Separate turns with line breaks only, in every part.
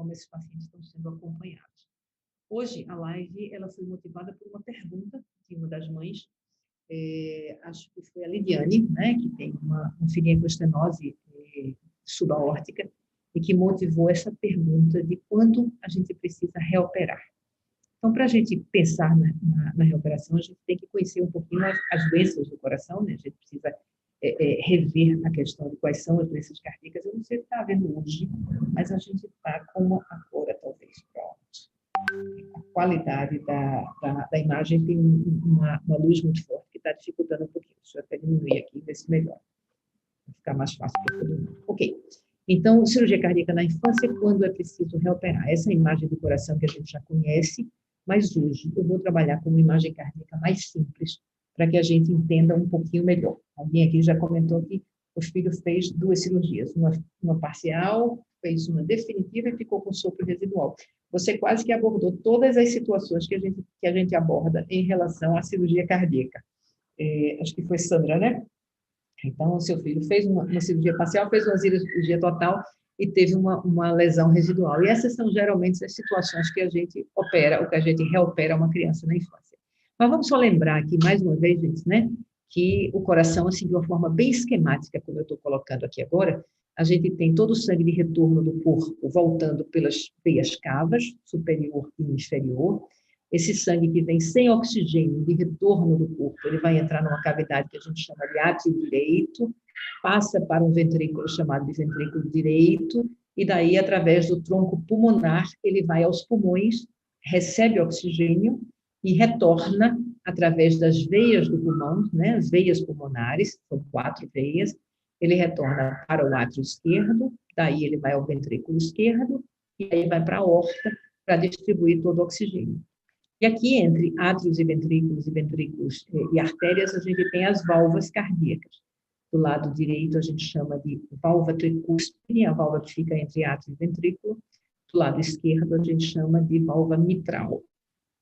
como esses pacientes estão sendo acompanhados. Hoje, a live ela foi motivada por uma pergunta de uma das mães, acho que foi a Lidiane, né, que tem uma filhinha com estenose subaórtica, e que motivou essa pergunta de quando a gente precisa reoperar. Então, para a gente pensar na reoperação, a gente tem que conhecer um pouquinho as doenças do coração, né? A gente precisa rever a questão de quais são as doenças cardíacas. Eu não sei se está vendo hoje, mas a gente está com uma agora, talvez, pronto. A qualidade da imagem tem uma luz muito forte que está dificultando um pouquinho. Deixa eu até diminuir aqui, ver se melhora. Vai ficar mais fácil para todo mundo. Ok. Então, cirurgia cardíaca na infância, quando é preciso reoperar. Essa é a imagem do coração que a gente já conhece, mas hoje eu vou trabalhar com uma imagem cardíaca mais simples, para que a gente entenda um pouquinho melhor. Alguém aqui já comentou que o filho fez 2 cirurgias, uma parcial, fez uma definitiva e ficou com sopro residual. Você quase que abordou todas as situações que a gente aborda em relação à cirurgia cardíaca. Acho que foi Sandra, né? Então, o seu filho fez uma cirurgia parcial, fez uma cirurgia total e teve uma lesão residual. E essas são geralmente as situações que a gente opera, ou que a gente reopera uma criança na infância. Mas vamos só lembrar aqui, mais uma vez, gente, né, que o coração, assim, de uma forma bem esquemática, como eu estou colocando aqui agora, a gente tem todo o sangue de retorno do corpo voltando pelas veias cavas, superior e inferior. Esse sangue que vem sem oxigênio, de retorno do corpo, ele vai entrar numa cavidade que a gente chama de átrio direito, passa para um ventrículo chamado de ventrículo direito, e daí, através do tronco pulmonar, ele vai aos pulmões, recebe oxigênio e retorna através das veias do pulmão, né, as veias pulmonares, são 4 veias, ele retorna para o átrio esquerdo, daí ele vai ao ventrículo esquerdo, e aí vai para a aorta para distribuir todo o oxigênio. E aqui, entre átrios e ventrículos e artérias, a gente tem as válvulas cardíacas. Do lado direito, a gente chama de válvula tricúspide, a válvula que fica entre átrio e ventrículo. Do lado esquerdo, a gente chama de válvula mitral.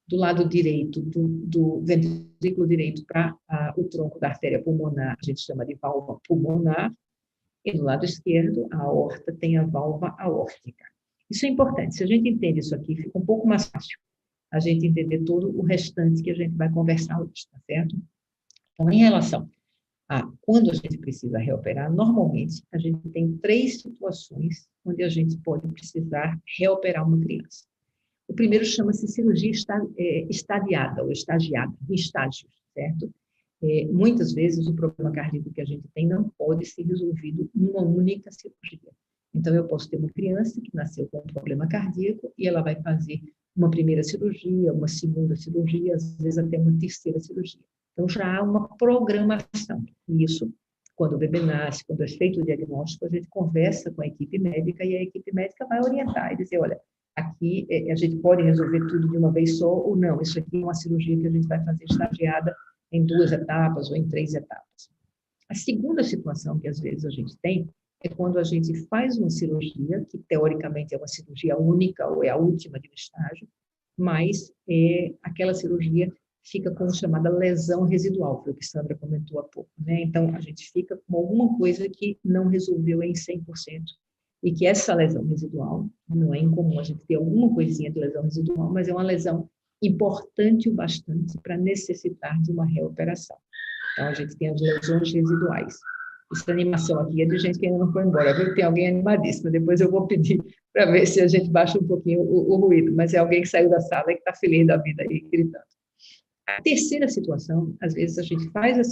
Do lado direito, do ventrículo direito para o tronco da artéria pulmonar, a gente chama de válvula pulmonar. E do lado esquerdo, a aorta tem a válvula aórtica. Isso é importante. Se a gente entende isso aqui, fica um pouco mais fácil a gente entender todo o restante que a gente vai conversar hoje, tá certo? Então, em relação a quando a gente precisa reoperar, normalmente a gente tem 3 situações onde a gente pode precisar reoperar uma criança. O primeiro chama-se cirurgia estadiada ou estagiada, em estágios, certo? Muitas vezes o problema cardíaco que a gente tem não pode ser resolvido numa única cirurgia. Então, eu posso ter uma criança que nasceu com um problema cardíaco e ela vai fazer uma primeira cirurgia, uma segunda cirurgia, às vezes até uma terceira cirurgia. Então, já há uma programação. E isso, quando o bebê nasce, quando é feito o diagnóstico, a gente conversa com a equipe médica e a equipe médica vai orientar e dizer, olha, aqui a gente pode resolver tudo de uma vez só ou não. Isso aqui é uma cirurgia que a gente vai fazer estagiada em 2 etapas ou em 3 etapas. A segunda situação que às vezes a gente tem é quando a gente faz uma cirurgia, que teoricamente é uma cirurgia única ou é a última de um estágio, mas aquela cirurgia fica com a chamada lesão residual, foi o que Sandra comentou há pouco, né? Então, a gente fica com alguma coisa que não resolveu em 100%, e que essa lesão residual, não é incomum a gente ter alguma coisinha de lesão residual, mas é uma lesão importante o bastante para necessitar de uma reoperação. Então, a gente tem as lesões residuais. Essa animação aqui é de gente que ainda não foi embora, viu? Tem alguém animadíssimo, depois eu vou pedir para ver se a gente baixa um pouquinho o ruído, mas é alguém que saiu da sala e que está feliz da vida aí, gritando. A terceira situação, às vezes a gente faz a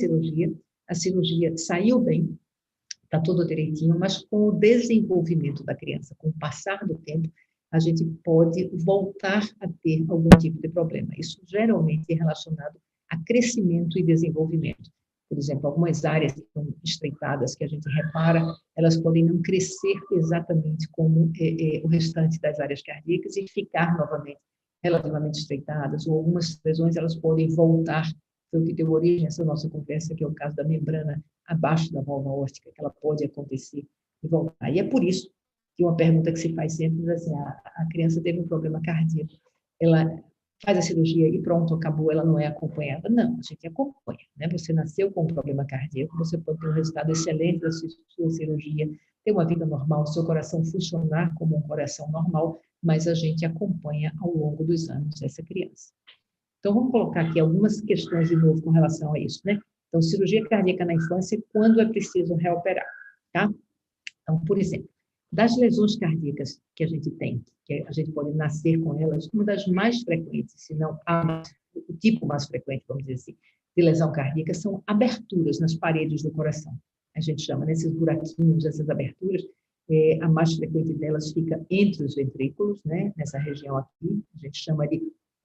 cirurgia saiu bem, está tudo direitinho, mas com o desenvolvimento da criança, com o passar do tempo, a gente pode voltar a ter algum tipo de problema. Isso geralmente é relacionado a crescimento e desenvolvimento. Por exemplo, algumas áreas que estão estreitadas, que a gente repara, elas podem não crescer exatamente como o restante das áreas cardíacas e ficar novamente relativamente estreitadas, ou algumas lesões elas podem voltar, foi o que deu origem a essa nossa conversa, que é o caso da membrana abaixo da válvula aórtica, que ela pode acontecer e voltar. E é por isso que uma pergunta que se faz sempre é assim, a criança teve um problema cardíaco, ela faz a cirurgia e pronto, acabou, ela não é acompanhada. Não, a gente acompanha, né? Você nasceu com um problema cardíaco, você pode ter um resultado excelente da sua cirurgia, ter uma vida normal, seu coração funcionar como um coração normal, mas a gente acompanha ao longo dos anos essa criança. Então, vamos colocar aqui algumas questões de novo com relação a isso, né? Então, cirurgia cardíaca na infância, quando é preciso reoperar, tá? Então, por exemplo, das lesões cardíacas que a gente tem, que a gente pode nascer com elas, uma das mais frequentes, se não o tipo mais frequente, vamos dizer assim, de lesão cardíaca, são aberturas nas paredes do coração. A gente chama nesses buraquinhos, essas aberturas, a mais frequente delas fica entre os ventrículos, né? Nessa região aqui, a gente chama de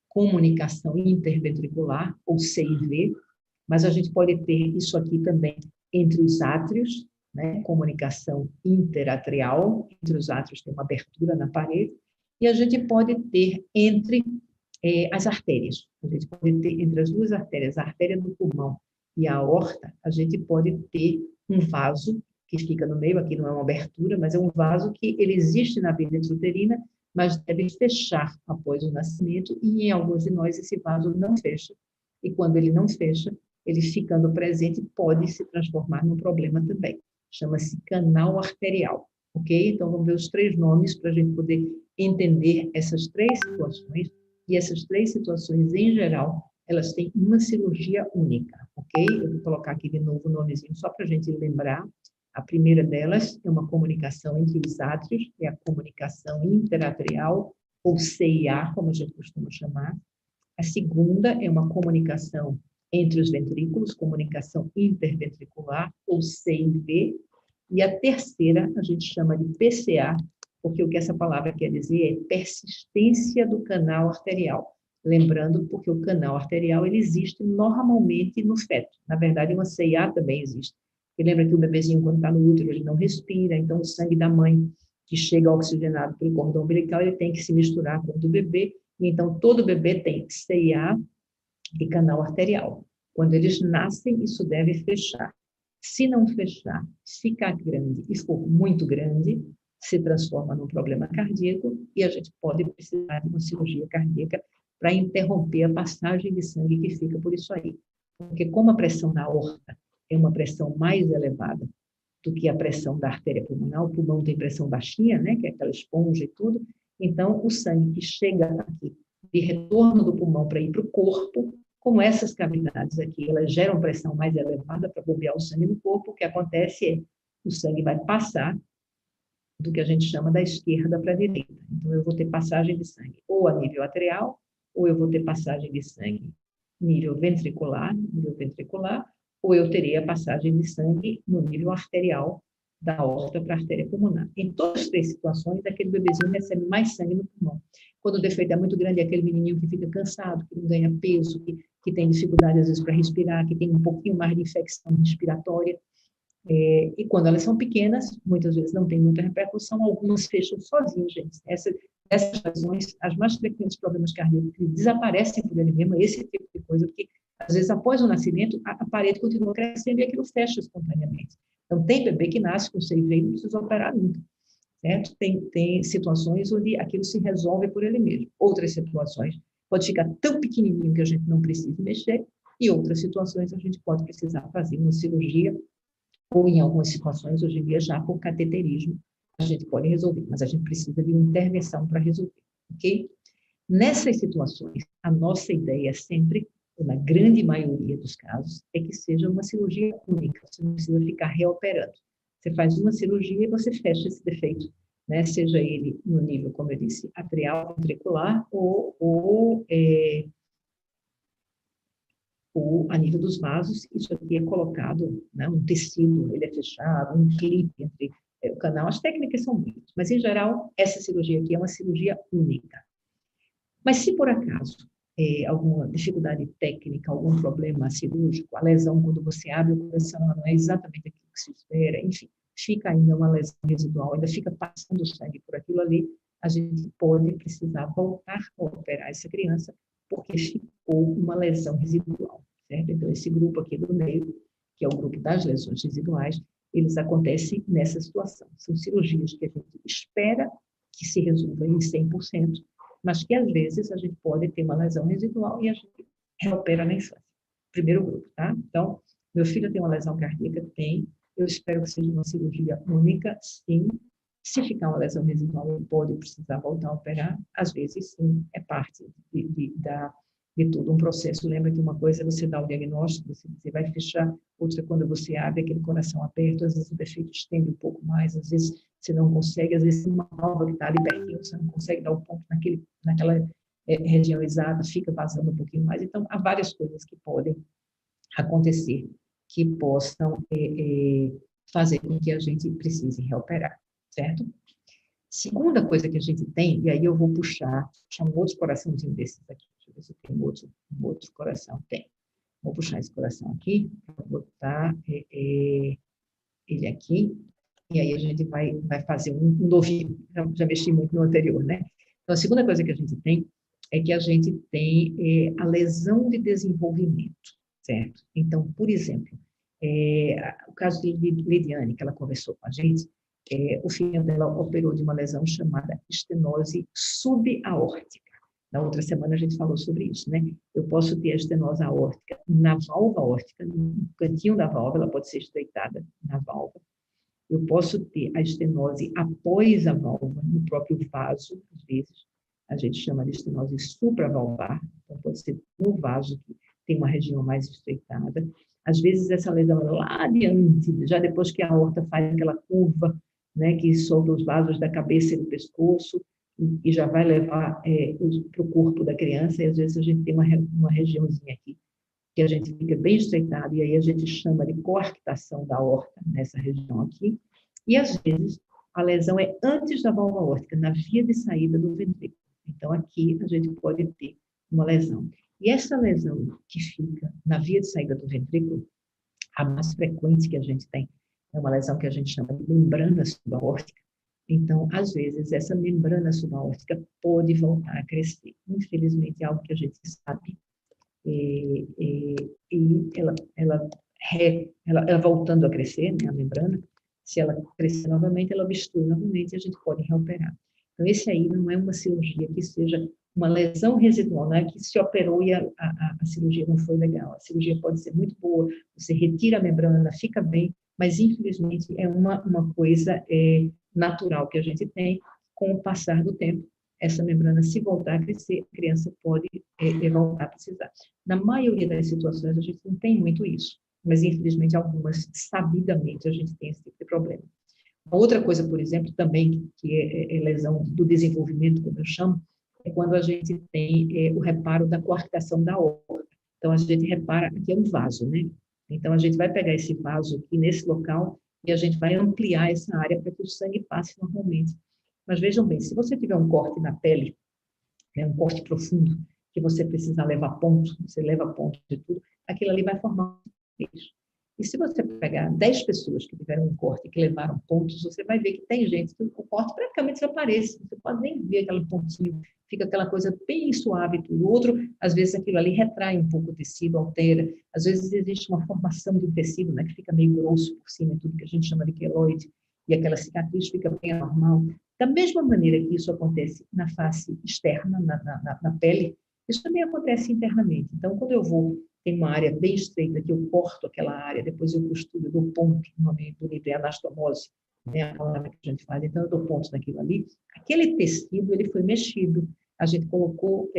comunicação interventricular, ou CIV, mas a gente pode ter isso aqui também entre os átrios, né? Comunicação interatrial, entre os átrios tem uma abertura na parede, e a gente pode ter entre as artérias. A gente pode ter entre as duas artérias, a artéria do pulmão e a aorta, a gente pode ter um vaso que fica no meio, aqui não é uma abertura, mas é um vaso que ele existe na vida intrauterina, mas deve fechar após o nascimento, e em alguns de nós esse vaso não fecha, e quando ele não fecha, ele ficando presente pode se transformar num problema também. Chama-se canal arterial, ok? Então, vamos ver os 3 nomes para a gente poder entender essas 3 situações, e essas 3 situações, em geral, elas têm uma cirurgia única, ok? Eu vou colocar aqui de novo o nomezinho só para a gente lembrar. A primeira delas é uma comunicação entre os átrios, é a comunicação interatrial, ou CIA, como a gente costuma chamar. A segunda é uma comunicação entre os ventrículos, comunicação interventricular, ou CIV. E a terceira a gente chama de PCA, porque o que essa palavra quer dizer é persistência do canal arterial. Lembrando, porque o canal arterial ele existe normalmente no feto. Na verdade, uma CIA também existe. E lembra que o bebezinho, quando está no útero, ele não respira, então o sangue da mãe, que chega oxigenado pelo cordão umbilical, ele tem que se misturar com o do bebê, e então todo bebê tem CIA e canal arterial. Quando eles nascem, isso deve fechar. Se não fechar, ficar grande e for muito grande, se transforma num problema cardíaco e a gente pode precisar de uma cirurgia cardíaca para interromper a passagem de sangue que fica por isso aí. Porque como a pressão na aorta é uma pressão mais elevada do que a pressão da artéria pulmonar, o pulmão tem pressão baixinha, né, que é aquela esponja e tudo, então o sangue que chega aqui de retorno do pulmão para ir para o corpo, como essas cavidades aqui, elas geram pressão mais elevada para bombear o sangue no corpo, o que acontece é o sangue vai passar do que a gente chama da esquerda para a direita. Então, eu vou ter passagem de sangue ou a nível atrial, ou eu vou ter passagem de sangue nível ventricular, ou eu terei a passagem de sangue no nível arterial, da aorta para a artéria pulmonar. Em todas as 3 situações, aquele bebezinho recebe mais sangue no pulmão. Quando o defeito é muito grande, é aquele menininho que fica cansado, que não ganha peso, que tem dificuldade, às vezes, para respirar, que tem um pouquinho mais de infecção respiratória. E quando elas são pequenas, muitas vezes não tem muita repercussão, algumas fecham sozinhas, gente. Essas razões, as mais frequentes problemas cardíacos que desaparecem por ele mesmo, esse tipo de coisa, porque às vezes após o nascimento, a parede continua crescendo e aquilo fecha espontaneamente. Então, tem bebê que nasce com CIV e não precisa operar nunca, certo? Tem situações onde aquilo se resolve por ele mesmo. Outras situações, pode ficar tão pequenininho que a gente não precisa mexer, e outras situações a gente pode precisar fazer uma cirurgia, ou em algumas situações, hoje em dia, já com cateterismo, a gente pode resolver, mas a gente precisa de uma intervenção para resolver, ok? Nessas situações, a nossa ideia sempre, na grande maioria dos casos, é que seja uma cirurgia única, você não precisa ficar reoperando. Você faz uma cirurgia e você fecha esse defeito, né? Seja ele no nível, como eu disse, atrial, ventricular, ou a nível dos vasos, isso aqui é colocado, né, um tecido, ele é fechado, um clipe entre o canal. As técnicas são muitas, mas, em geral, essa cirurgia aqui é uma cirurgia única. Mas, se por acaso alguma dificuldade técnica, algum problema cirúrgico, a lesão, quando você abre o coração, ela não é exatamente aquilo que se espera, enfim, fica ainda uma lesão residual, ainda fica passando sangue por aquilo ali, a gente pode precisar voltar a operar essa criança, porque ficou uma lesão residual, certo? Então, esse grupo aqui do meio, que é o grupo das lesões residuais, eles acontecem nessa situação. São cirurgias que a gente espera que se resolvam em 100%, mas que, às vezes, a gente pode ter uma lesão residual e a gente reopera na infância. Primeiro grupo, tá? Então, meu filho tem uma lesão cardíaca? Tem. Eu espero que seja uma cirurgia única, sim. Se ficar uma lesão residual, ele pode precisar voltar a operar. Às vezes, sim, é parte de todo um processo. Lembra que uma coisa é você dar o diagnóstico, você vai fechar, outra quando você abre aquele coração aberto, às vezes o defeito estende um pouco mais, às vezes você não consegue, às vezes uma válvula que está ali pertinho, você não consegue dar o ponto naquela região exata, fica vazando um pouquinho mais. Então, há várias coisas que podem acontecer, que possam fazer com que a gente precise reoperar, certo? Segunda coisa que a gente tem, e aí eu vou puxar um outro coraçãozinho desses aqui, deixa eu ver se tem um outro coração, tem. Vou puxar esse coração aqui, vou botar ele aqui, e aí a gente vai fazer um novinho, já mexi muito no anterior, né? Então, a segunda coisa que a gente tem é que a gente tem a lesão de desenvolvimento, certo? Então, por exemplo, o caso de Lidiane, que ela conversou com a gente, o filho dela operou de uma lesão chamada estenose subaórtica. Na outra semana a gente falou sobre isso, né? Eu posso ter a estenose aórtica na válvula aórtica, no cantinho da válvula, ela pode ser estreitada na válvula. Eu posso ter a estenose após a válvula, no próprio vaso, às vezes. A gente chama de estenose supravalvar, então pode ser no vaso que tem uma região mais estreitada. Às vezes essa lesão é lá adiante, já depois que a aorta faz aquela curva, né, que solta os vasos da cabeça e do pescoço, e já vai levar para o corpo da criança, e às vezes a gente tem uma regiãozinha aqui, que a gente fica bem estreitado, e aí a gente chama de coarctação da aorta, nessa região aqui, e às vezes a lesão é antes da válvula aórtica, na via de saída do ventrículo. Então aqui a gente pode ter uma lesão. E essa lesão que fica na via de saída do ventrículo, a mais frequente que a gente tem, é uma lesão que a gente chama de membrana subaórtica. Então, às vezes, essa membrana subaórtica pode voltar a crescer. Infelizmente, é algo que a gente sabe. E ela voltando a crescer, né, a membrana, se ela crescer novamente, ela obstrui novamente e a gente pode reoperar. Então, esse aí não é uma cirurgia que seja uma lesão residual, não é que se operou e a cirurgia não foi legal. A cirurgia pode ser muito boa, você retira a membrana, fica bem, mas infelizmente é uma coisa natural que a gente tem. Com o passar do tempo, essa membrana, se voltar a crescer, a criança pode voltar a precisar. Na maioria das situações, a gente não tem muito isso, mas infelizmente algumas, sabidamente, a gente tem esse tipo de problema. Outra coisa, por exemplo, também, que é lesão do desenvolvimento, como eu chamo, é quando a gente tem o reparo da coarctação da aorta. Então, a gente repara, aqui é um vaso, né? Então, a gente vai pegar esse vaso aqui nesse local e a gente vai ampliar essa área para que o sangue passe normalmente. Mas vejam bem, se você tiver um corte na pele, né, um corte profundo, que você precisa levar pontos, você leva pontos de tudo, aquilo ali vai formar um beijo. E se você pegar 10 pessoas que tiveram um corte e que levaram pontos, você vai ver que tem gente que o corte praticamente desaparece. Você pode nem ver aquele pontinho, fica aquela coisa bem suave. O outro, às vezes, aquilo ali retrai um pouco o tecido, altera. Às vezes, existe uma formação do tecido, né, que fica meio grosso por cima e tudo, que a gente chama de queloide, e aquela cicatriz fica bem anormal. Da mesma maneira que isso acontece na face externa, na pele, isso também acontece internamente. Então, quando eu vou, tem uma área bem estreita, que eu corto aquela área, depois eu costuro, eu dou ponto, o nome bonito é anastomose, né, a palavra que a gente faz, então eu dou pontos naquilo ali. Aquele tecido, ele foi mexido, a gente colocou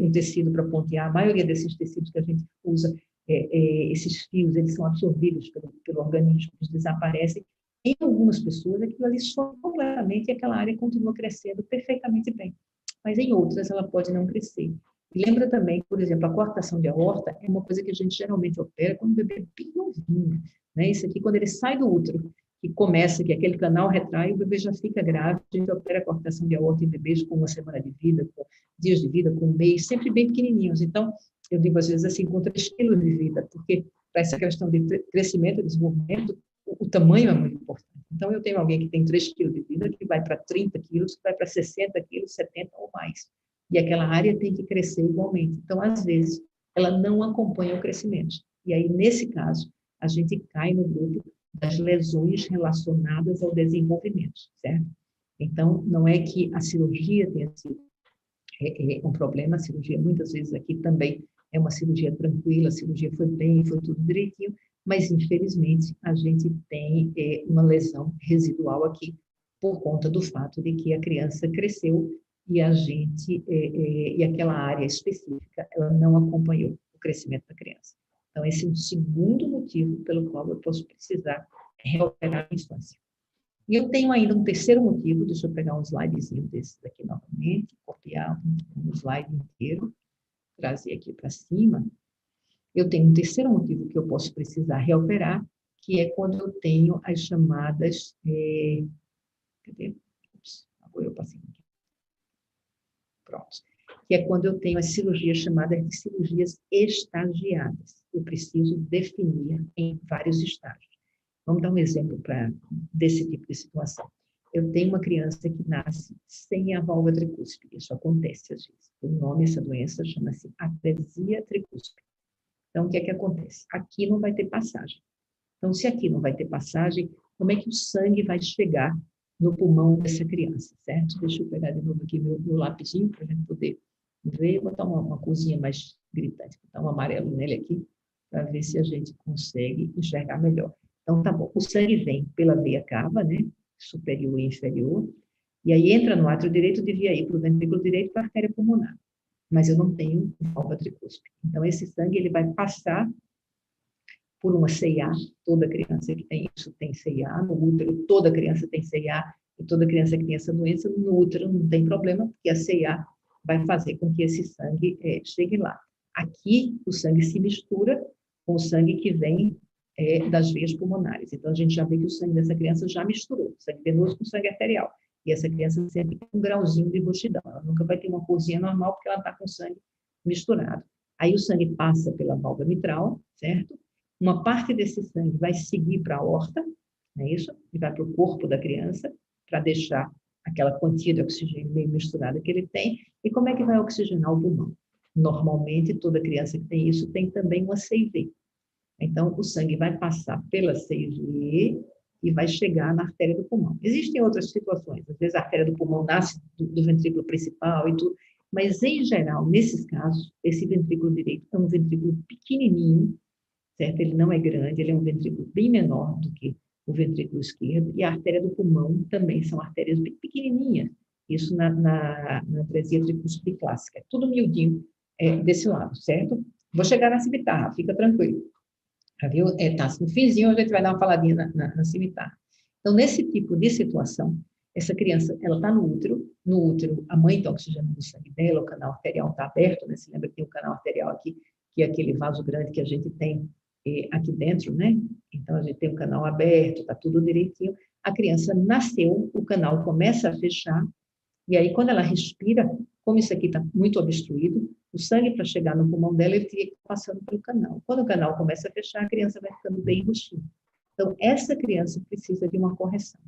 um tecido para pontear, a maioria desses tecidos que a gente usa, esses fios, eles são absorvidos pelo organismo, eles desaparecem. Em algumas pessoas, aquilo ali some completamente e aquela área continua crescendo perfeitamente bem. Mas em outras, ela pode não crescer. E lembra também, por exemplo, a coarctação de aorta é uma coisa que a gente geralmente opera quando o bebê é bem novinho, né? Isso aqui, quando ele sai do útero, que começa, que aquele canal retrai, o bebê já fica grave, a gente opera a coarctação de aorta em bebês com 1 semana de vida, com dias de vida, com 1 mês, sempre bem pequenininhos. Então, eu digo às vezes assim, com 3 quilos de vida, porque para essa questão de crescimento e desenvolvimento, o tamanho é muito importante. Então, eu tenho alguém que tem 3 quilos de vida, que vai para 30 quilos, que vai para 60 quilos, 70 ou mais. E aquela área tem que crescer igualmente. Então, às vezes, ela não acompanha o crescimento. E aí, nesse caso, a gente cai no grupo das lesões relacionadas ao desenvolvimento, certo? Então, não é que a cirurgia tenha sido um problema, a cirurgia muitas vezes aqui também é uma cirurgia tranquila, a cirurgia foi bem, foi tudo direitinho, mas infelizmente a gente tem uma lesão residual aqui por conta do fato de que a criança cresceu e a gente, e aquela área específica, ela não acompanhou o crescimento da criança. Então, esse é um segundo motivo pelo qual eu posso precisar reoperar a infância. E eu tenho ainda um terceiro motivo, deixa eu pegar um slidezinho desses aqui novamente, copiar um slide inteiro, trazer aqui para cima. Eu tenho um terceiro motivo que eu posso precisar reoperar, que é quando eu tenho as chamadas... cadê? Ups, agora eu passei aqui. Pronto. Que é quando eu tenho as cirurgias chamadas de cirurgias estagiadas. Eu preciso definir em vários estágios. Vamos dar um exemplo desse tipo de situação. Eu tenho uma criança que nasce sem a válvula tricúspide. Isso acontece às vezes. O nome dessa doença chama-se atresia tricúspide. Então, o que é que acontece? Aqui não vai ter passagem. Então, se aqui não vai ter passagem, como é que o sangue vai chegar no pulmão dessa criança, certo? Deixa eu pegar de novo aqui meu lapisinho para a gente poder ver. Vou botar uma coisinha mais gritante, botar um amarelo nele aqui, para ver se a gente consegue enxergar melhor. Então, tá bom. O sangue vem pela veia cava, né? Superior e inferior, e aí entra no átrio direito, devia ir para o ventrículo direito, para a artéria pulmonar. Mas eu não tenho válvula tricúspide. Então, esse sangue ele vai passar por uma CIA, toda criança que tem isso tem CIA, no útero toda criança tem CIA, e toda criança que tem essa doença, no útero não tem problema, porque a CIA vai fazer com que esse sangue chegue lá. Aqui, o sangue se mistura com o sangue que vem das veias pulmonares. Então, a gente já vê que o sangue dessa criança já misturou, sangue venoso com sangue arterial. E essa criança sempre tem um grauzinho de roxidão. Ela nunca vai ter uma corzinha normal, porque ela está com sangue misturado. Aí o sangue passa pela válvula mitral, certo? Uma parte desse sangue vai seguir para a aorta, não é isso? E vai para o corpo da criança, para deixar aquela quantia de oxigênio meio misturada que ele tem. E como é que vai oxigenar o pulmão? Normalmente, toda criança que tem isso tem também uma CIV. Então, o sangue vai passar pela CIV e vai chegar na artéria do pulmão. Existem outras situações, às vezes a artéria do pulmão nasce do ventrículo principal e tudo, mas, em geral, nesses casos, esse ventrículo direito é um ventrículo pequenininho, certo? Ele não é grande, ele é um ventrículo bem menor do que o ventrículo esquerdo, e a artéria do pulmão também são artérias bem pequenininhas, isso na atresia tricúspide clássica, tudo miudinho desse lado, certo? Vou chegar na cimitarra, fica tranquilo. Já viu? Tá, no finzinho a gente vai dar uma faladinha na cimitarra. Então, nesse tipo de situação, essa criança, ela está no útero a mãe está oxigenando o sangue dela, o canal arterial está aberto, né? Você lembra que tem o canal arterial aqui, que é aquele vaso grande que a gente tem aqui dentro, né? Então, a gente tem o canal aberto, está tudo direitinho. A criança nasceu, o canal começa a fechar, e aí, quando ela respira, como isso aqui está muito obstruído, o sangue, para chegar no pulmão dela, ele fica passando pelo canal. Quando o canal começa a fechar, a criança vai ficando bem roxinha. Então, essa criança precisa de uma correção.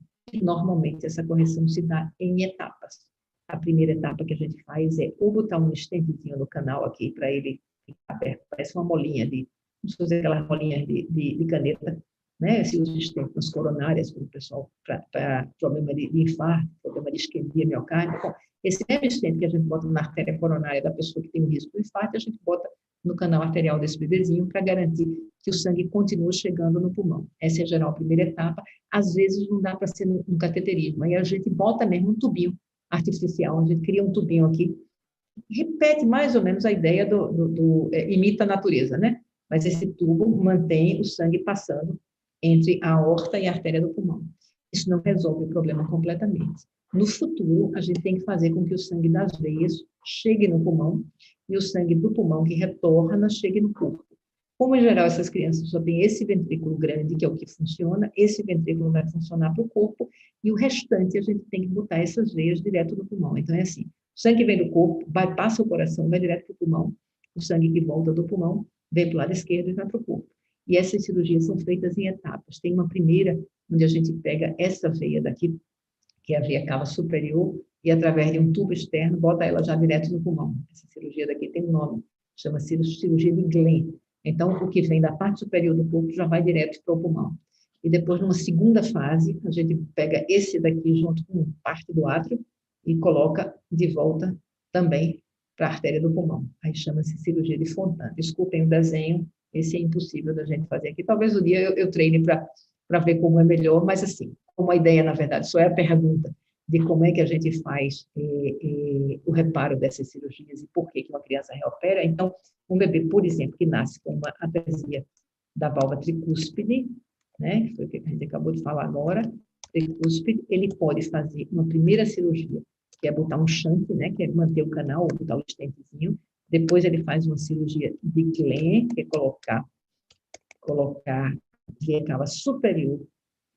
Normalmente, essa correção se dá em etapas. A primeira etapa que a gente faz é ou botar um estentezinho no canal aqui, para ele ficar aberto, parece uma molinha como se fosse aquelas molinhas de caneta, né? Se usa estente nas coronárias, para o pessoal, para problema de infarto, problema de isquemia miocárdica. Bom, esse mesmo estente que a gente bota na artéria coronária da pessoa que tem o risco do infarto, a gente bota no canal arterial desse bebezinho para garantir que o sangue continue chegando no pulmão. Essa é, em geral, a primeira etapa. Às vezes, não dá para ser no cateterismo. Aí a gente bota mesmo um tubinho artificial, a gente cria um tubinho aqui, repete mais ou menos a ideia imita a natureza, né? Mas esse tubo mantém o sangue passando entre a aorta e a artéria do pulmão. Isso não resolve o problema completamente. No futuro, a gente tem que fazer com que o sangue das veias chegue no pulmão e o sangue do pulmão que retorna chegue no corpo. Como, em geral, essas crianças só têm esse ventrículo grande, que é o que funciona, esse ventrículo vai funcionar para o corpo e o restante a gente tem que botar essas veias direto no pulmão. Então, é assim, o sangue vem do corpo, passa o coração, vai direto para o pulmão, o sangue que volta do pulmão vem para o lado esquerdo e vai para o corpo. E essas cirurgias são feitas em etapas. Tem uma primeira, onde a gente pega essa veia daqui, que é a veia cava superior, e através de um tubo externo, bota ela já direto no pulmão. Essa cirurgia daqui tem um nome, chama-se cirurgia de Glenn. Então, o que vem da parte superior do corpo já vai direto para o pulmão. E depois, numa segunda fase, a gente pega esse daqui junto com parte do átrio e coloca de volta também para a artéria do pulmão. Aí chama-se cirurgia de Fontan. Desculpem o desenho, esse é impossível da gente fazer aqui. Talvez um dia eu treine para ver como é melhor, mas assim, uma ideia, na verdade, só é a pergunta de como é que a gente faz o reparo dessas cirurgias e por que uma criança reopera. Então, um bebê, por exemplo, que nasce com uma atresia da válvula tricúspide, né, foi o que a gente acabou de falar agora, tricúspide, ele pode fazer uma primeira cirurgia, que é botar um shunt, né, que é manter o canal, ou botar o stentezinho. Depois ele faz uma cirurgia de Glenn, que é colocar a veia cava superior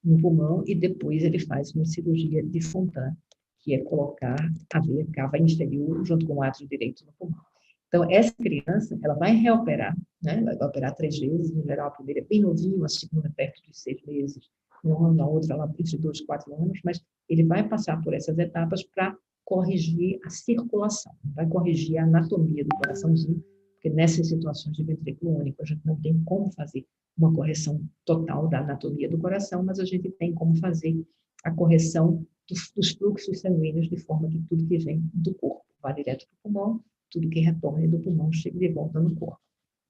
no pulmão, e depois ele faz uma cirurgia de Fontan, que é colocar a veia cava inferior junto com o átrio direito no pulmão. Então, essa criança, ela vai reoperar, né? Ela vai operar 3 vezes, em geral, a primeira é bem novinho, a segunda perto de 6 meses, um ano, a outra lá entre 2 e 4 anos, mas ele vai passar por essas etapas para corrigir a circulação, vai corrigir a anatomia do coraçãozinho, porque nessas situações de ventrículo único, a gente não tem como fazer uma correção total da anatomia do coração, mas a gente tem como fazer a correção dos fluxos sanguíneos, de forma que tudo que vem do corpo vá direto para o pulmão, tudo que retorna do pulmão chega de volta no corpo.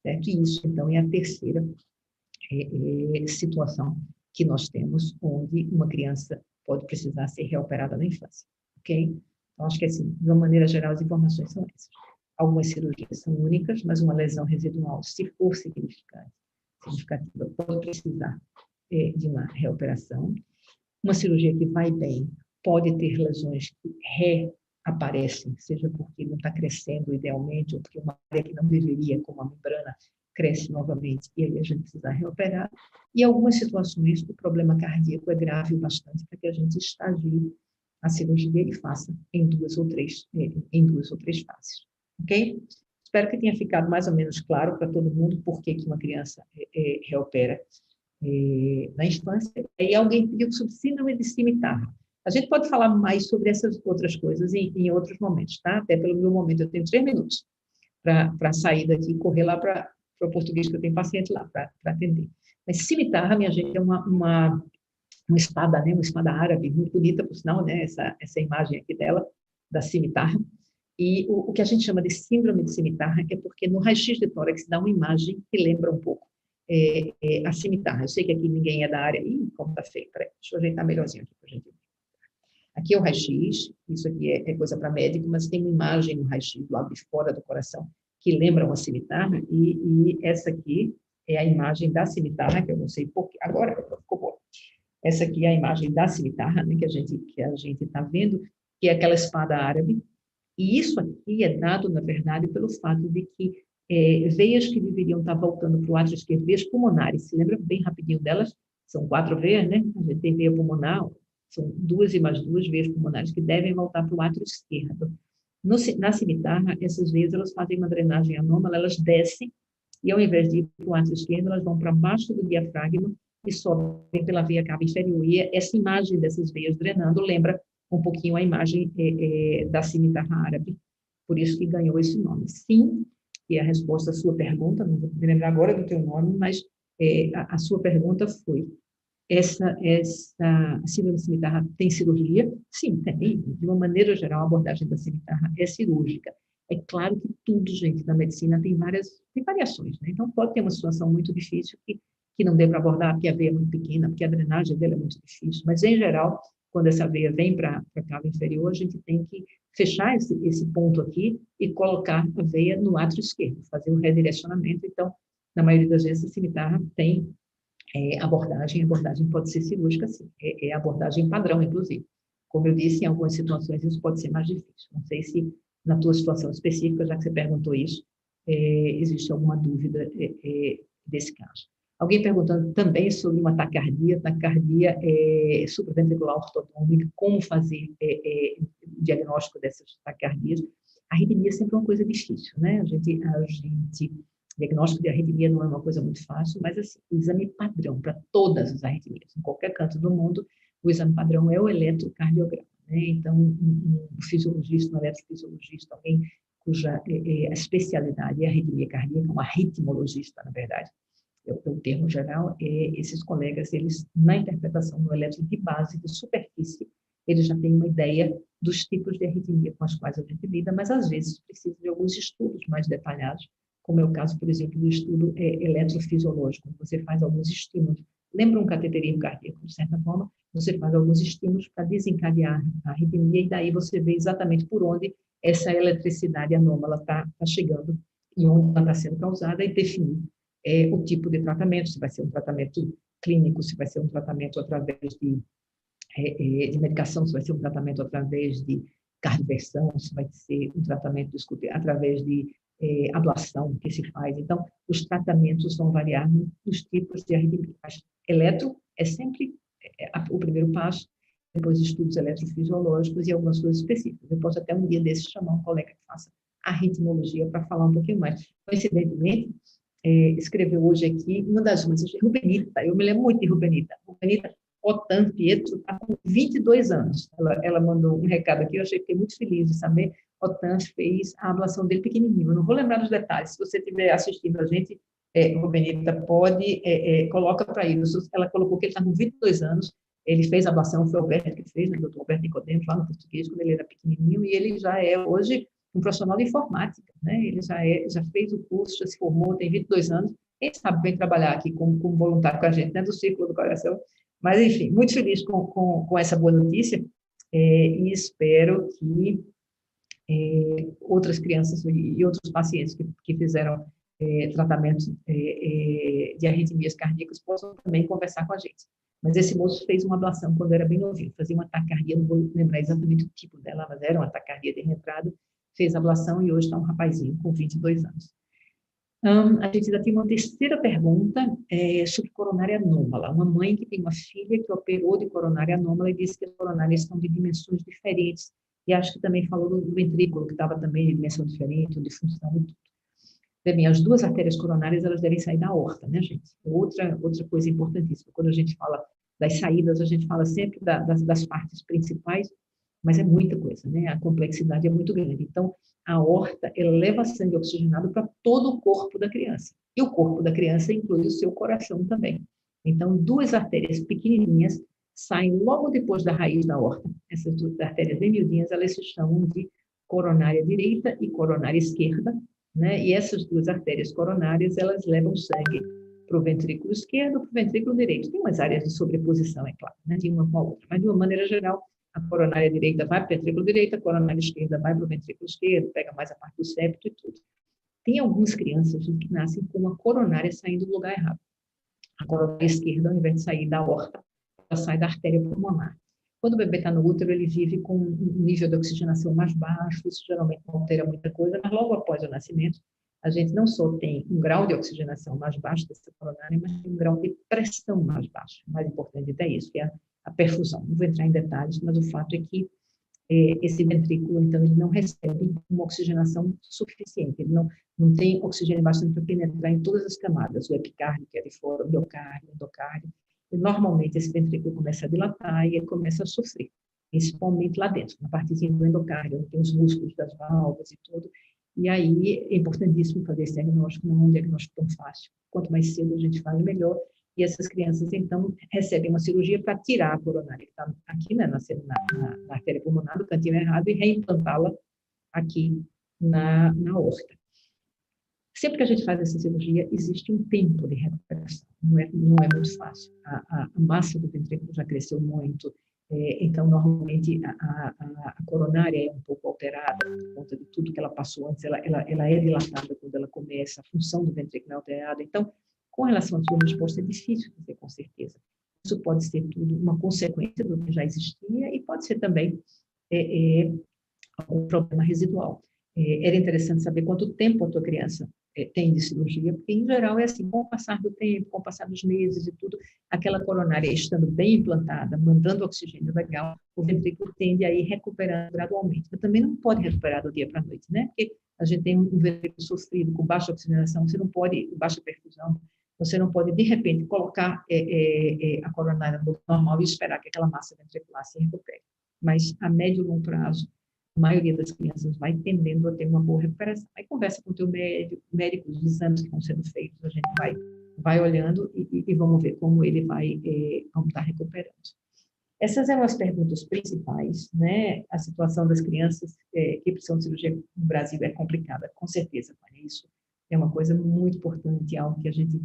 Certo? E isso, então, é a terceira situação que nós temos, onde uma criança pode precisar ser reoperada na infância. Ok? Então, acho que, assim, de uma maneira geral, as informações são essas. Algumas cirurgias são únicas, mas uma lesão residual, se for significativa, pode precisar de uma reoperação. Uma cirurgia que vai bem pode ter lesões que reaparecem, seja porque não está crescendo idealmente, ou porque uma área que não deveria, como a membrana, cresce novamente, e aí a gente precisa reoperar. E em algumas situações, o problema cardíaco é grave o bastante para que a gente estagie a cirurgia e faça em 2 ou 3 fases. Ok? Espero que tenha ficado mais ou menos claro para todo mundo por que uma criança reopera na infância. E alguém pediu sobre síndrome de Scimitar. A gente pode falar mais sobre essas outras coisas em outros momentos, tá? Até pelo meu momento, eu tenho 3 minutos para sair daqui e correr lá para o português, que eu tenho paciente lá para atender. Mas cimitarra, minha gente, é uma espada, né? Uma espada árabe, muito bonita, por sinal, né? Essa imagem aqui dela, da cimitarra. E o que a gente chama de síndrome de Scimitar é porque no raio-x de tórax dá uma imagem que lembra um pouco a cimitarra. Eu sei que aqui ninguém é da área. Ih, como está feio. Peraí, deixa eu ajeitar melhorzinho aqui para a gente ver. Aqui é o raio-x, isso aqui é coisa para médico, mas tem uma imagem no raio-x do lado de fora do coração que lembra uma cimitarra, e essa aqui é a imagem da cimitarra, que eu não sei porquê. Agora ficou boa. Essa aqui é a imagem da cimitarra, né, que a gente está vendo, que é aquela espada árabe. E isso aqui é dado, na verdade, pelo fato de que veias que deveriam estar voltando para o átrio esquerdo, veias pulmonares, se lembra bem rapidinho delas? São 4 veias, né? A gente tem veia pulmonar, são 2 e mais 2 veias pulmonares que devem voltar para o átrio esquerdo. Na cimitarra, essas veias, elas fazem uma drenagem anômala, elas descem, e ao invés de ir para o átrio esquerdo, elas vão para baixo do diafragma e sobem pela veia cava inferior. E essa imagem dessas veias drenando lembra um pouquinho a imagem da cimitarra árabe, por isso que ganhou esse nome. Sim, e a resposta à sua pergunta, não vou me lembrar agora do teu nome, mas a sua pergunta foi: essa síndrome de cimitarra tem cirurgia? Sim, tem. De uma maneira geral, a abordagem da cimitarra é cirúrgica. É claro que tudo, gente, na medicina tem variações, né? Então, pode ter uma situação muito difícil que não dê para abordar, porque a veia é muito pequena, porque a drenagem dela é muito difícil, mas, em geral, quando essa veia vem para a cava inferior, a gente tem que fechar esse ponto aqui e colocar a veia no átrio esquerdo, fazer um redirecionamento. Então, na maioria das vezes, a cimitarra tem abordagem pode ser cirúrgica, sim, é abordagem padrão, inclusive. Como eu disse, em algumas situações isso pode ser mais difícil. Não sei se na tua situação específica, já que você perguntou isso, existe alguma dúvida desse caso. Alguém perguntando também sobre uma taquicardia supraventricular ortotômica, como fazer o diagnóstico dessas taquicardias. A arritmia sempre é uma coisa difícil, né? Diagnóstico de arritmia não é uma coisa muito fácil, mas assim, o exame padrão para todas as arritmias, em qualquer canto do mundo, o exame padrão é o eletrocardiograma, né? Então, um fisiologista, um eletrofisiologista, alguém cuja a especialidade é arritmia cardíaca, um arritmologista, na verdade, é o termo geral, esses colegas, eles, na interpretação no eletro de base, de superfície, eles já têm uma ideia dos tipos de arritmia com as quais a gente lida, mas às vezes precisa de alguns estudos mais detalhados, como é o caso, por exemplo, do estudo eletrofisiológico, onde você faz alguns estímulos. Lembra um cateterismo cardíaco, de certa forma, você faz alguns estímulos para desencadear a arritmia, e daí você vê exatamente por onde essa eletricidade anômala está chegando e onde ela está sendo causada, e definir o tipo de tratamento, se vai ser um tratamento clínico, se vai ser um tratamento através de medicação, se vai ser um tratamento através de cardioversão, se vai ser um tratamento através de ablação que se faz. Então, os tratamentos vão variar nos tipos de arritmia. Mas eletro é sempre o primeiro passo, depois estudos eletrofisiológicos e algumas coisas específicas. Eu posso até um dia desses chamar um colega que faça arritmologia para falar um pouquinho mais. Coincidentemente, escreveu hoje aqui uma das músicas, Rubenita, eu me lembro muito de Rubenita. Rubenita Otan Pietro está com 22 anos. Ela mandou um recado aqui, eu fiquei muito feliz de saber. Otan fez a ablação dele pequenininho. Eu não vou lembrar dos detalhes. Se você estiver assistindo a gente, Rubenita, coloca para isso. Ela colocou que ele está com 22 anos. Ele fez a ablação, foi o Alberto que fez, né, o doutor Alberto Nicodemo, lá no português, quando ele era pequenininho, e ele já é hoje um profissional de informática, né? Ele já fez o curso, já se formou, tem 22 anos. Quem sabe vem trabalhar aqui como voluntário com a gente, né, do Círculo do Coração. Mas, enfim, muito feliz com essa boa notícia, e espero que outras crianças e outros pacientes que fizeram tratamento de arritmias cardíacas possam também conversar com a gente. Mas esse moço fez uma ablação quando era bem novinho, fazia uma taquicardia, não vou lembrar exatamente o tipo dela, mas era uma taquicardia de reentrada, fez a ablação e hoje está um rapazinho com 22 anos. A gente ainda tem uma terceira pergunta sobre coronária anômala. Uma mãe que tem uma filha que operou de coronária anômala e disse que as coronárias estão de dimensões diferentes. E acho que também falou do ventrículo, que estava também de dimensão diferente, de função e tudo. Bem, as duas artérias coronárias, elas devem sair da aorta, né, gente? Outra coisa importantíssima. Quando a gente fala das saídas, a gente fala sempre das partes principais, mas é muita coisa, né? A complexidade é muito grande. Então, a aorta, ela leva sangue oxigenado para todo o corpo da criança. E o corpo da criança inclui o seu coração também. Então, duas artérias pequenininhas saem logo depois da raiz da aorta. Essas duas artérias bem miudinhas, elas se chamam de coronária direita e coronária esquerda, né? E essas duas artérias coronárias, elas levam sangue para o ventrículo esquerdo, para o ventrículo direito. Tem umas áreas de sobreposição, é claro, né? De uma com a outra, mas de uma maneira geral, a coronária direita vai para o ventrículo direito, a coronária esquerda vai para o ventrículo esquerdo, pega mais a parte do septo e tudo. Tem algumas crianças que nascem com a coronária saindo do lugar errado. A coronária esquerda, ao invés de sair da aorta, ela sai da artéria pulmonar. Quando o bebê está no útero, ele vive com um nível de oxigenação mais baixo, isso geralmente não altera muita coisa, mas logo após o nascimento, a gente não só tem um grau de oxigenação mais baixo dessa coronária, mas tem um grau de pressão mais baixo. O mais importante é isso, que é a perfusão. Não vou entrar em detalhes, mas o fato é que esse ventrículo, então, ele não recebe uma oxigenação suficiente, ele não tem oxigênio bastante para penetrar em todas as camadas, o epicárdio, que é de fora, o miocárdio, o endocárdio, e normalmente esse ventrículo começa a dilatar e ele começa a sofrer, principalmente lá dentro, na partezinha do endocárdio, onde tem os músculos das válvulas e tudo, e aí é importantíssimo fazer esse diagnóstico, não é um diagnóstico tão fácil, quanto mais cedo a gente faz, melhor. E essas crianças, então, recebem uma cirurgia para tirar a coronária que está aqui, né, na artéria pulmonar, do cantinho errado, e reimplantá-la aqui na aorta. Sempre que a gente faz essa cirurgia, existe um tempo de recuperação. Não é muito fácil. A massa do ventrículo já cresceu muito, então, normalmente, a coronária é um pouco alterada por conta de tudo que ela passou antes. Ela é dilatada quando ela começa, a função do ventrículo é alterada. Então, com relação à sua resposta, é difícil dizer com certeza. Isso pode ser tudo uma consequência do que já existia e pode ser também um problema residual. Era interessante saber quanto tempo a tua criança tem de cirurgia, porque, em geral, é assim, com o passar do tempo, com o passar dos meses e tudo, aquela coronária estando bem implantada, mandando oxigênio legal, o ventrículo tende a ir recuperando gradualmente. Mas também não pode recuperar do dia para a noite, né? Porque a gente tem um ventrículo sofrido com baixa oxigenação, você não pode, baixa perfusão, você não pode, de repente, colocar a coronária no normal e esperar que aquela massa ventricular se recupere. Mas, a médio e longo prazo, a maioria das crianças vai tendendo a ter uma boa recuperação. Aí conversa com o teu médico, os exames que estão sendo feitos, a gente vai olhando e vamos ver como ele vai estar recuperando. Essas eram as perguntas principais, né? A situação das crianças que precisam de cirurgia no Brasil é complicada, com certeza, Maria. Isso é uma coisa muito importante, algo que a gente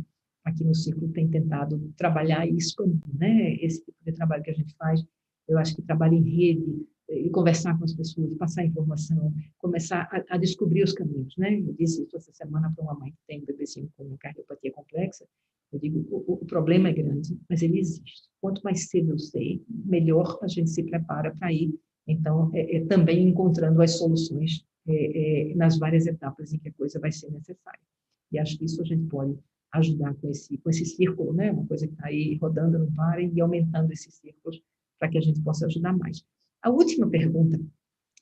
aqui no Círculo tem tentado trabalhar e expandir, né? Esse tipo de trabalho que a gente faz. Eu acho que trabalho em rede, e conversar com as pessoas, passar informação, começar a descobrir os caminhos, né? Eu disse isso essa semana para uma mãe que tem um bebezinho com cardiopatia complexa. Eu digo, o problema é grande, mas ele existe. Quanto mais cedo eu sei, melhor a gente se prepara para ir. Então, também encontrando as soluções nas várias etapas em que a coisa vai ser necessária. E acho que isso a gente pode ajudar com esse círculo, né? Uma coisa que está aí rodando, não para, e aumentando esses círculos para que a gente possa ajudar mais. A última pergunta,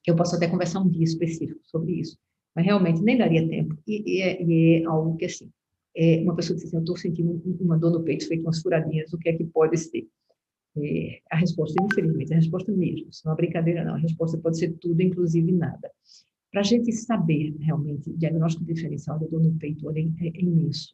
eu posso até conversar um dia específico sobre isso, mas realmente nem daria tempo, e é algo que, assim, uma pessoa disse assim, eu estou sentindo uma dor no peito, feito umas furadinhas, o que é que pode ser? A resposta, infelizmente, a resposta mesmo, isso não é uma brincadeira não, a resposta pode ser tudo, inclusive nada. Para a gente saber realmente, o diagnóstico diferencial da dor no peito é imenso.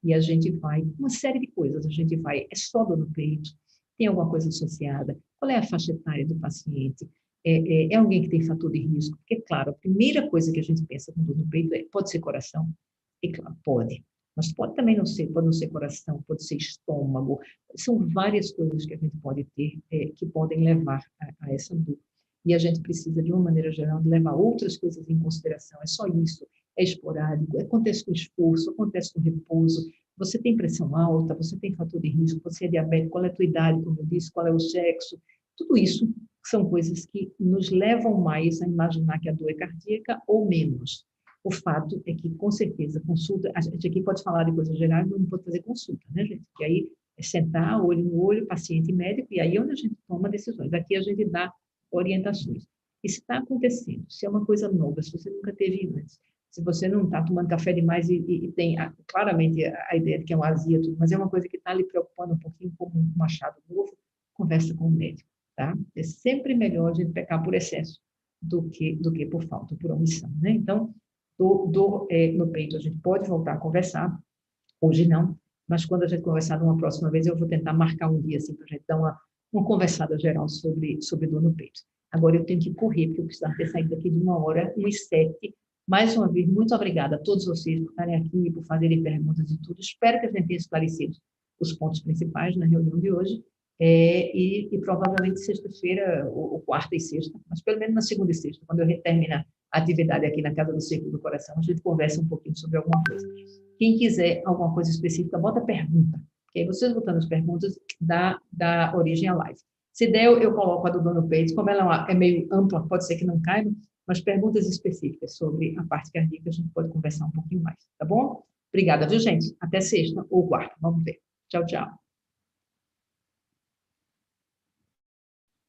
E a gente vai, uma série de coisas, a gente vai, é só dor no peito, tem alguma coisa associada, qual é a faixa etária do paciente, é alguém que tem fator de risco, porque, claro, a primeira coisa que a gente pensa com dor no peito pode ser coração? E, claro, pode, mas pode também não ser, pode não ser coração, pode ser estômago, são várias coisas que a gente pode ter que podem levar a essa dor. E a gente precisa, de uma maneira geral, de levar outras coisas em consideração. É só isso, é esporádico, acontece com esforço, acontece com repouso, você tem pressão alta, você tem fator de risco, você é diabético, qual é a tua idade, como eu disse, qual é o sexo, tudo isso são coisas que nos levam mais a imaginar que a dor é cardíaca ou menos. O fato é que, com certeza, consulta, a gente aqui pode falar de coisas gerais, mas não pode fazer consulta, né, gente? Porque aí é sentar, olho no olho, paciente e médico, e aí é onde a gente toma decisões. Aqui a gente dá orientações. E se está acontecendo, se é uma coisa nova, se você nunca teve antes, se você não está tomando café demais e tem claramente a ideia de que é uma azia, tudo, mas é uma coisa que está lhe preocupando um pouquinho como um machado novo, conversa com o médico, tá? É sempre melhor a gente pecar por excesso do que por falta, por omissão, né? Então, dor no peito, a gente pode voltar a conversar, hoje não, mas quando a gente conversar de uma próxima vez, eu vou tentar marcar um dia assim, para a gente dar uma conversada geral sobre dor no peito. Agora eu tenho que correr, porque eu preciso ter saído daqui de 1h, 1h07. Mais uma vez, muito obrigada a todos vocês por estarem aqui, por fazerem perguntas e tudo. Espero que a gente tenha esclarecido os pontos principais na reunião de hoje. E provavelmente sexta-feira, ou quarta e sexta, mas pelo menos na segunda e sexta, quando eu terminar a atividade aqui na Casa do Círculo do Coração, a gente conversa um pouquinho sobre alguma coisa. Quem quiser alguma coisa específica, bota pergunta. Porque aí vocês botando as perguntas, dá origem à live. Se der, eu coloco a do dono peito. Como ela é meio ampla, pode ser que não caiba, mas perguntas específicas sobre a parte cardíaca, a gente pode conversar um pouquinho mais, tá bom? Obrigada, viu, gente? Até sexta ou quarta. Vamos ver. Tchau, tchau.